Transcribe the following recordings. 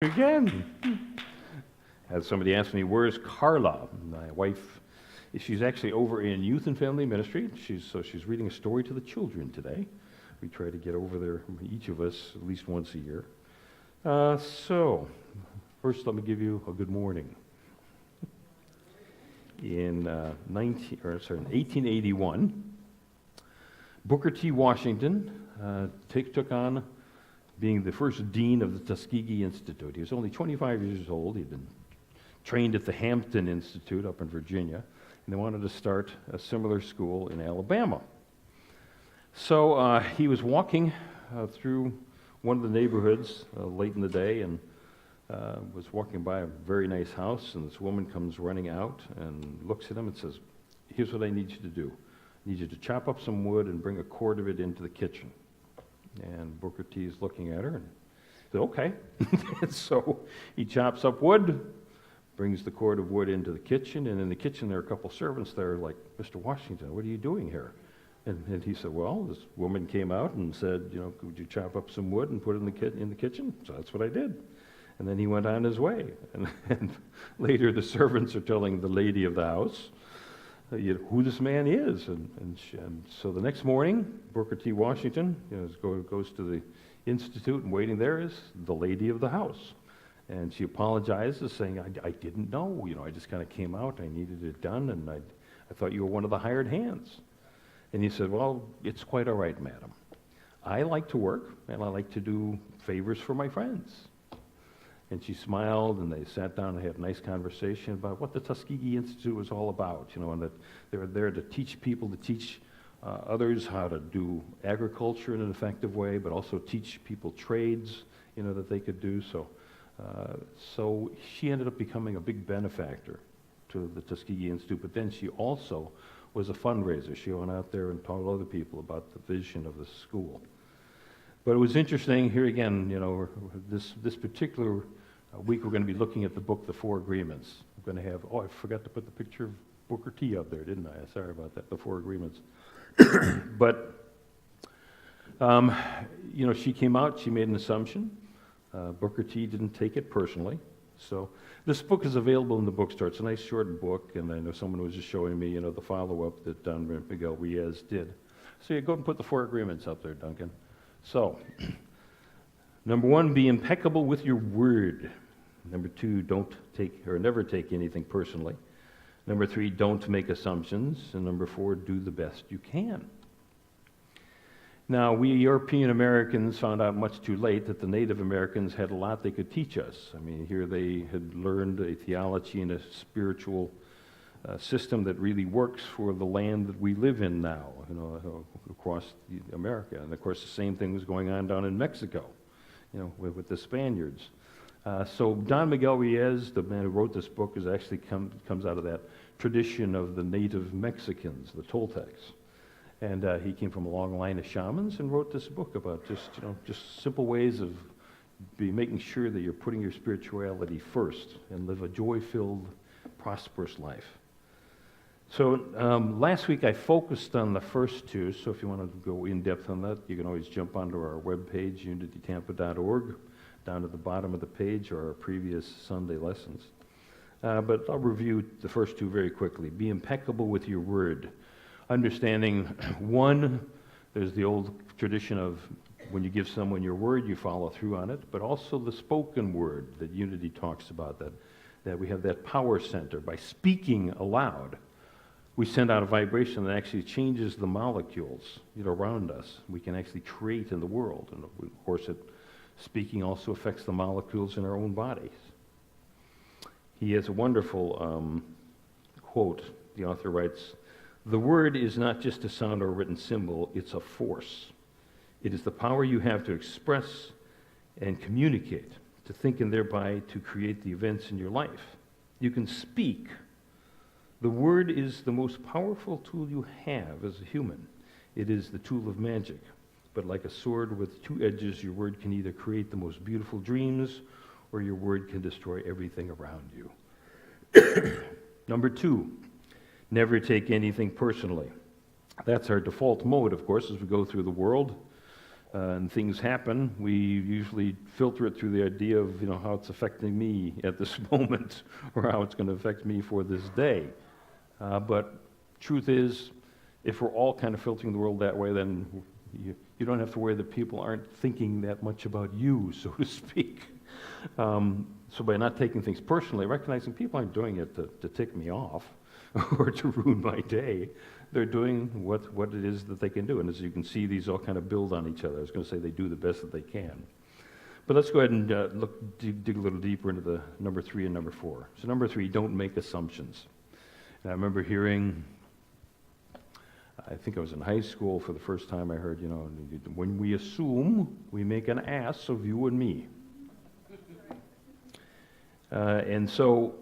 Again. Had somebody ask me, where's Carla? My wife, she's actually over in Youth and Family Ministry. She's reading a story to the children today. We try to get over there, each of us, at least once a year. First let me give you a good morning. In 1881, Booker T. Washington took on being the first dean of the Tuskegee Institute. He was only 25 years old. He'd been trained at the Hampton Institute up in Virginia, and they wanted to start a similar school in Alabama. So he was walking through one of the neighborhoods late in the day and was walking by a very nice house, and this woman comes running out and looks at him and says, "Here's what I need you to do. I need you to chop up some wood and bring a cord of it into the kitchen." And Booker T is looking at her and said, "Okay." So he chops up wood, brings the cord of wood into the kitchen, and in the kitchen there are a couple servants there like, "Mr. Washington, what are you doing here?" And he said, "Well, this woman came out and said, could you chop up some wood and put it in the kitchen? So that's what I did." And then he went on his way. And later the servants are telling the lady of the house who this man is. And so the next morning, Booker T. Washington goes to the institute, and waiting there is the lady of the house. And she apologizes, saying, I didn't know. I just kind of came out. I needed it done, and I thought you were one of the hired hands. And he said, "Well, it's quite all right, madam. I like to work, and I like to do favors for my friends." And she smiled, and they sat down and had a nice conversation about what the Tuskegee Institute was all about, and that they were there to teach people, to teach others how to do agriculture in an effective way, but also teach people trades, that they could do. So she ended up becoming a big benefactor to the Tuskegee Institute, but then she also was a fundraiser. She went out there and told other people about the vision of the school. But it was interesting, here again, this particular week we're going to be looking at the book, The Four Agreements. We're going to have, I forgot to put the picture of Booker T up there, didn't I? Sorry about that, The Four Agreements. But, she came out, she made an assumption. Booker T didn't take it personally. So this book is available in the bookstore. It's a nice short book, and I know someone was just showing me, the follow-up that Don Miguel Riaz did. So you go and put the Four Agreements up there, Duncan. So, number one, be impeccable with your word. Number two, never take anything personally. Number three, don't make assumptions. And number four, do the best you can. Now, we European Americans found out much too late that the Native Americans had a lot they could teach us. I mean, here they had learned a theology and a spiritual system that really works for the land that we live in now, across America. And of course, the same thing was going on down in Mexico, with the Spaniards. So Don Miguel Riaz, the man who wrote this book, comes out of that tradition of the native Mexicans, the Toltecs. And he came from a long line of shamans and wrote this book about just simple ways of making sure that you're putting your spirituality first and live a joy-filled, prosperous life. So last week I focused on the first two, so if you want to go in depth on that, you can always jump onto our webpage, unitytampa.org. Down at the bottom of the page are our previous Sunday lessons. But I'll review the first two very quickly. Be impeccable with your word. Understanding, one, there's the old tradition of when you give someone your word, you follow through on it, but also the spoken word that Unity talks about, that we have that power center. By speaking aloud, we send out a vibration that actually changes the molecules around us. We can actually create in the world. And of course, speaking also affects the molecules in our own bodies. He has a wonderful quote. The author writes, "The word is not just a sound or a written symbol, it's a force. It is the power you have to express and communicate, to think and thereby to create the events in your life. You can speak. The word is the most powerful tool you have as a human. It is the tool of magic. But like a sword with two edges, your word can either create the most beautiful dreams or your word can destroy everything around you." Number two, never take anything personally. That's our default mode, of course, as we go through the world. and things happen, we usually filter it through the idea of, how it's affecting me at this moment, or how it's going to affect me for this day. But truth is, if we're all kind of filtering the world that way, then you don't have to worry that people aren't thinking that much about you, so to speak. So by not taking things personally, recognizing people aren't doing it to tick me off or to ruin my day, they're doing what it is that they can do. And as you can see, these all kind of build on each other. I was going to say they do the best that they can. But let's go ahead and dig a little deeper into the number 3 and number 4. So number 3, don't make assumptions. And I remember hearing, I think I was in high school for the first time I heard, when we assume, we make an ass of you and me. And so,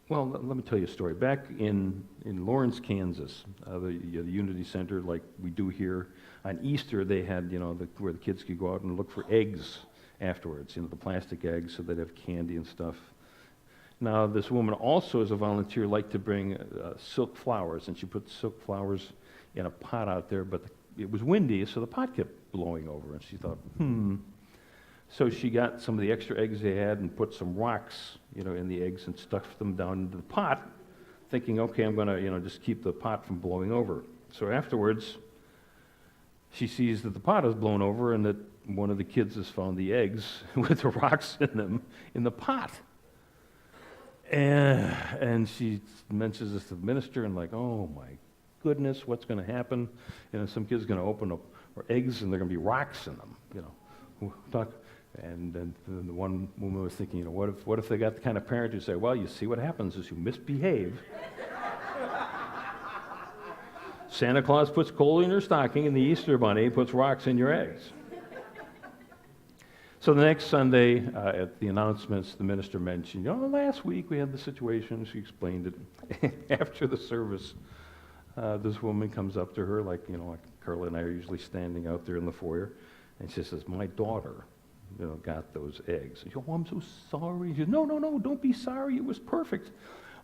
well, let me tell you a story. Back in Lawrence, Kansas, the Unity Center, like we do here, on Easter they had, where the kids could go out and look for eggs afterwards, the plastic eggs, so they'd have candy and stuff. Now, this woman also, as a volunteer, liked to bring silk flowers, and she put silk flowers in a pot out there, but it was windy, so the pot kept blowing over, and she thought, So she got some of the extra eggs they had and put some rocks, in the eggs and stuffed them down into the pot, thinking, okay, I'm going to, just keep the pot from blowing over. So afterwards, she sees that the pot is blown over and that one of the kids has found the eggs with the rocks in them in the pot. And she mentions this to the minister and like, oh my goodness, what's going to happen? Some kid's going to open up our eggs and there are going to be rocks in them, And then the one woman was thinking, what if they got the kind of parent who say, well, you see what happens is you misbehave. Santa Claus puts coal in your stocking and the Easter Bunny puts rocks in your eggs. So the next Sunday, at the announcements, the minister mentioned, last week we had the situation. She explained it. After the service, this woman comes up to her, like Carla and I are usually standing out there in the foyer, and she says, my daughter, got those eggs. She goes, oh, I'm so sorry. She says, no, don't be sorry. It was perfect.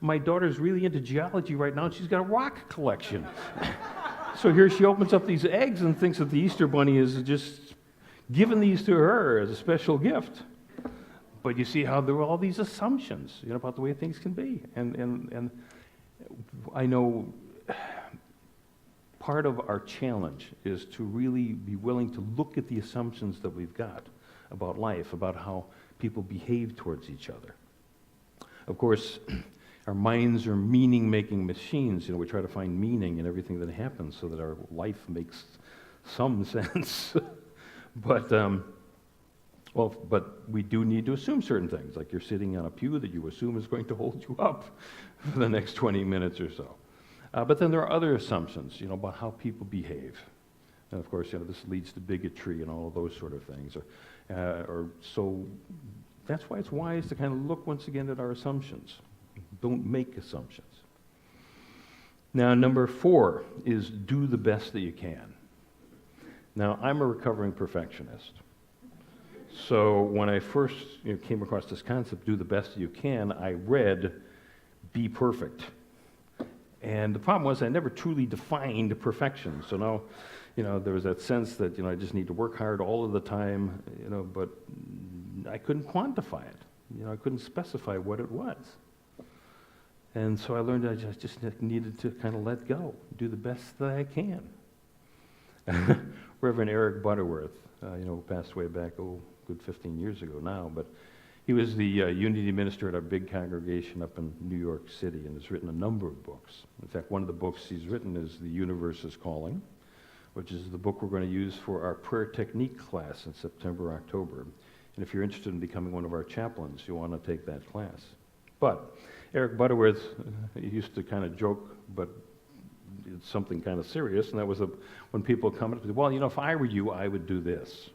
My daughter's really into geology right now, and she's got a rock collection. So here she opens up these eggs and thinks that the Easter Bunny is just giving these to her as a special gift. But you see how there are all these assumptions, about the way things can be. And I know part of our challenge is to really be willing to look at the assumptions that we've got about life, about how people behave towards each other. Of course, our minds are meaning-making machines. We try to find meaning in everything that happens so that our life makes some sense. But we do need to assume certain things, like you're sitting on a pew that you assume is going to hold you up for the next 20 minutes or so. But then there are other assumptions, about how people behave. And of course, this leads to bigotry and all of those sort of things. So that's why it's wise to kind of look once again at our assumptions. Don't make assumptions. Now, number 4 is do the best that you can. Now, I'm a recovering perfectionist. So when I first came across this concept, do the best that you can, I read, be perfect. And the problem was I never truly defined perfection. So now, there was that sense that, I just need to work hard all of the time, but I couldn't quantify it. I couldn't specify what it was. And so I learned I just needed to kind of let go, do the best that I can. Reverend Eric Butterworth, who passed away back, good 15 years ago now, but he was the Unity minister at our big congregation up in New York City and has written a number of books. In fact, one of the books he's written is The Universe is Calling, which is the book we're going to use for our prayer technique class in September, October. And if you're interested in becoming one of our chaplains, you'll want to take that class. But Eric Butterworth, he used to kind of joke, but it's something kind of serious, and that was when people come up to me, well, if I were you, I would do this.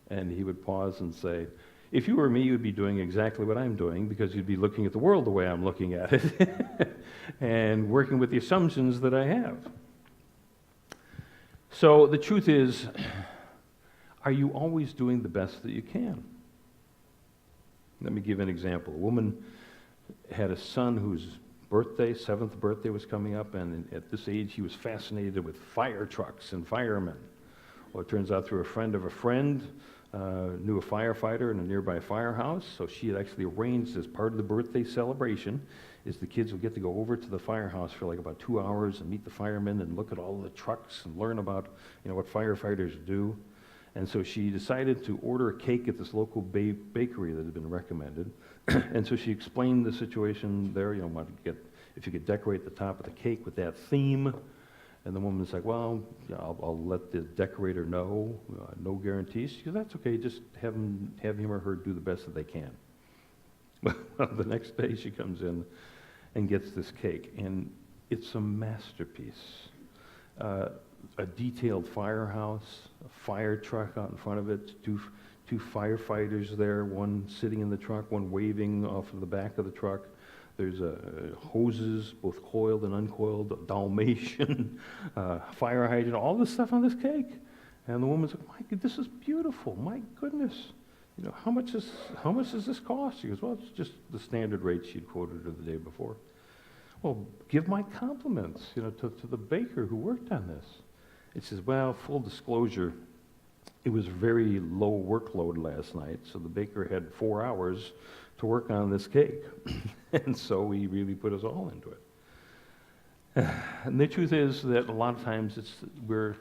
And he would pause and say, if you were me, you would be doing exactly what I'm doing, because you'd be looking at the world the way I'm looking at it, and working with the assumptions that I have. So the truth is, are you always doing the best that you can? Let me give an example. A woman had a son who's birthday, 7th birthday was coming up, and at this age he was fascinated with fire trucks and firemen. Well, it turns out through a friend of a friend, knew a firefighter in a nearby firehouse, so she had actually arranged as part of the birthday celebration is the kids would get to go over to the firehouse for like about 2 hours and meet the firemen and look at all the trucks and learn about, what firefighters do. And so she decided to order a cake at this local bakery that had been recommended. And so she explained the situation there, wanted to get, if you could decorate the top of the cake with that theme. And the woman's like, well, I'll let the decorator know, no guarantees. She goes, that's okay, just have him or her do the best that they can. Well, the next day she comes in and gets this cake, and it's a masterpiece. A detailed firehouse, a fire truck out in front of it, two firefighters there, one sitting in the truck, one waving off of the back of the truck. There's hoses, both coiled and uncoiled, a Dalmatian, fire hydrant, all this stuff on this cake. And the woman's like, my God, this is beautiful. My goodness. How much does this cost? She goes, well, it's just the standard rate she'd quoted her the day before. Well, give my compliments, to the baker who worked on this. It says, well, full disclosure, it was very low workload last night, so the baker had 4 hours to work on this cake. And so he really put us all into it. And the truth is that a lot of times we're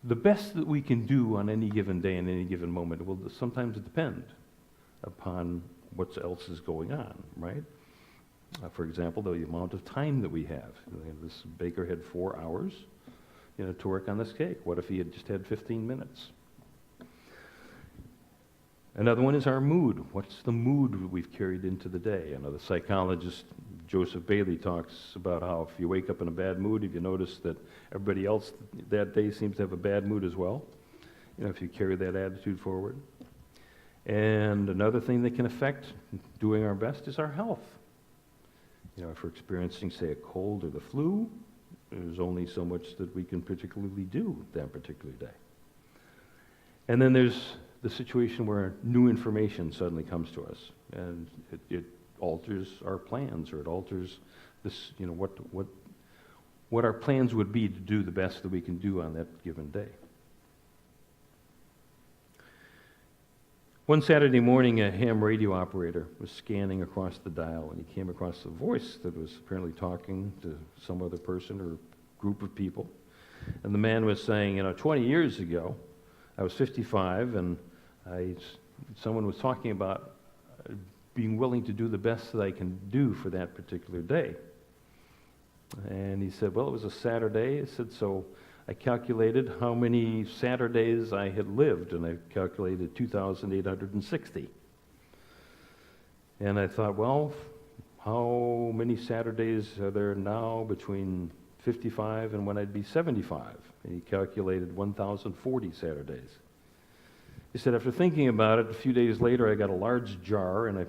the best that we can do on any given day and any given moment will sometimes depend upon what else is going on, right? For example, the amount of time that we have. This baker had 4 hours, to work on this cake. What if he had just had 15 minutes? Another one is our mood. What's the mood we've carried into the day? The psychologist Joseph Bailey talks about how if you wake up in a bad mood, if you notice that everybody else that day seems to have a bad mood as well, if you carry that attitude forward. And another thing that can affect doing our best is our health. If we're experiencing, say, a cold or the flu, there's only so much that we can particularly do that particular day. And then there's the situation where new information suddenly comes to us, and it alters our plans, or it alters this, what our plans would be to do the best that we can do on that given day. One Saturday morning, a ham radio operator was scanning across the dial, and he came across a voice that was apparently talking to some other person or group of people. And the man was saying, 20 years ago, I was 55, and someone was talking about being willing to do the best that I can do for that particular day. And he said, well, it was a Saturday. He said, so I calculated how many Saturdays I had lived, and I calculated 2,860. And I thought, well, how many Saturdays are there now between 55 and when I'd be 75? And he calculated 1,040 Saturdays. He said, after thinking about it, a few days later, I got a large jar, and I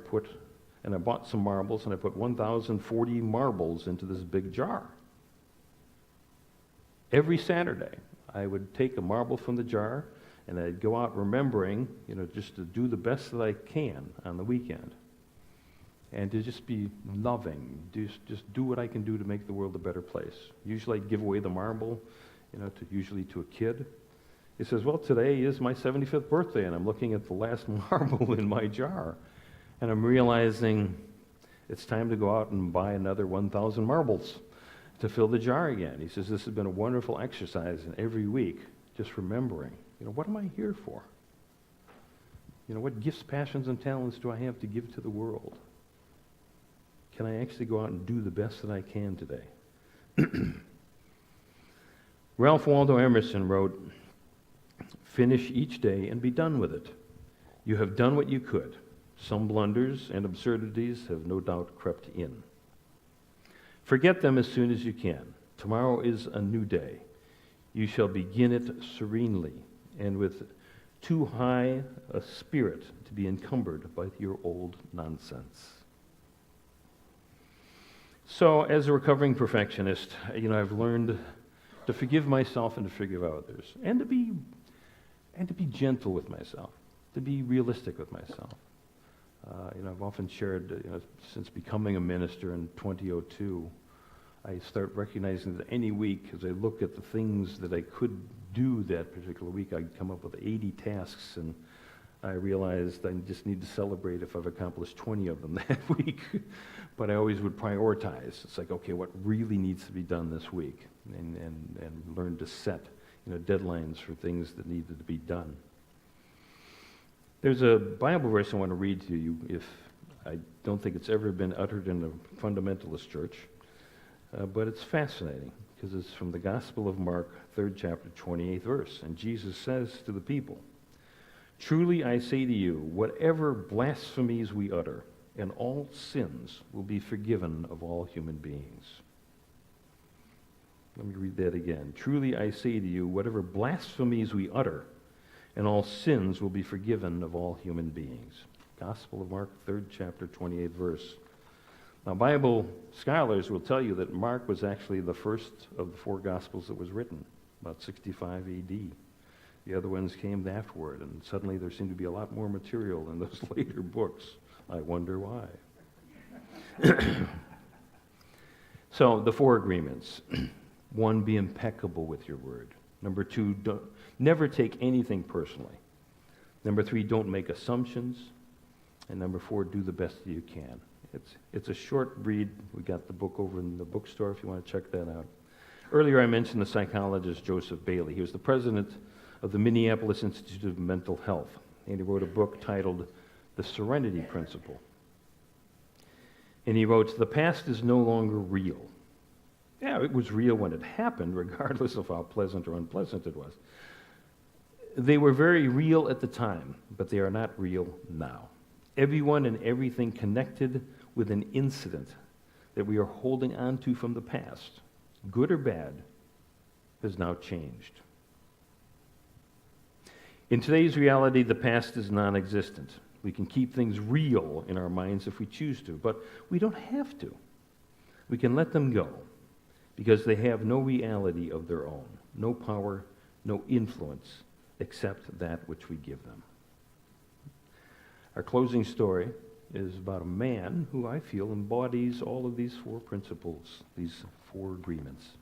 bought some marbles, and I put 1,040 marbles into this big jar. Every Saturday, I would take a marble from the jar, and I'd go out remembering, just to do the best that I can on the weekend, and to just be loving, just do what I can do to make the world a better place. Usually I'd give away the marble, usually to a kid. He says, well, today is my 75th birthday, and I'm looking at the last marble in my jar, and I'm realizing it's time to go out and buy another 1,000 marbles to fill the jar again. He says, this has been a wonderful exercise, and every week, just remembering, what am I here for? What gifts, passions, and talents do I have to give to the world? Can I actually go out and do the best that I can today? Ralph Waldo Emerson wrote, finish each day and be done with it. You have done what you could. Some blunders and absurdities have no doubt crept in. Forget them as soon as you can. Tomorrow is a new day. You shall begin it serenely and with too high a spirit to be encumbered by your old nonsense. So, as a recovering perfectionist, I've learned to forgive myself and to forgive others, and to be gentle with myself, to be realistic with myself. I've often shared, since becoming a minister in 2002, I start recognizing that any week, as I look at the things that I could do that particular week, I'd come up with 80 tasks, and I realized I just need to celebrate if I've accomplished 20 of them that week. But I always would prioritize. It's like, okay, what really needs to be done this week? And learn to set deadlines for things that needed to be done. There's a Bible verse I want to read to you. If I don't think it's ever been uttered in a fundamentalist church, but it's fascinating because it's from the Gospel of Mark, 3rd chapter, 28th verse. And Jesus says to the people, "Truly I say to you, whatever blasphemies we utter, and all sins will be forgiven of all human beings." Let me read that again. "Truly I say to you, whatever blasphemies we utter, and all sins will be forgiven of all human beings." Gospel of Mark, 3rd chapter, 28th verse. Now, Bible scholars will tell you that Mark was actually the first of the 4 Gospels that was written, about 65 AD. The other ones came afterward, and suddenly there seemed to be a lot more material in those later books. I wonder why. So, the 4 agreements. 1, be impeccable with your word. Number 2, never take anything personally. Number 3, don't make assumptions. And number 4, do the best that you can. It's a short read. We got the book over in the bookstore if you want to check that out. Earlier I mentioned the psychologist Joseph Bailey. He was the president of the Minneapolis Institute of Mental Health, and he wrote a book titled The Serenity Principle. And he wrote, "The past is no longer real." Yeah, it was real when it happened, regardless of how pleasant or unpleasant it was. They were very real at the time, but they are not real now. Everyone and everything connected with an incident that we are holding on to from the past, good or bad, has now changed. In today's reality, the past is non-existent. We can keep things real in our minds if we choose to, but we don't have to. We can let them go because they have no reality of their own, no power, no influence, except that which we give them. Our closing story is about a man who I feel embodies all of these 4 principles, these 4 agreements.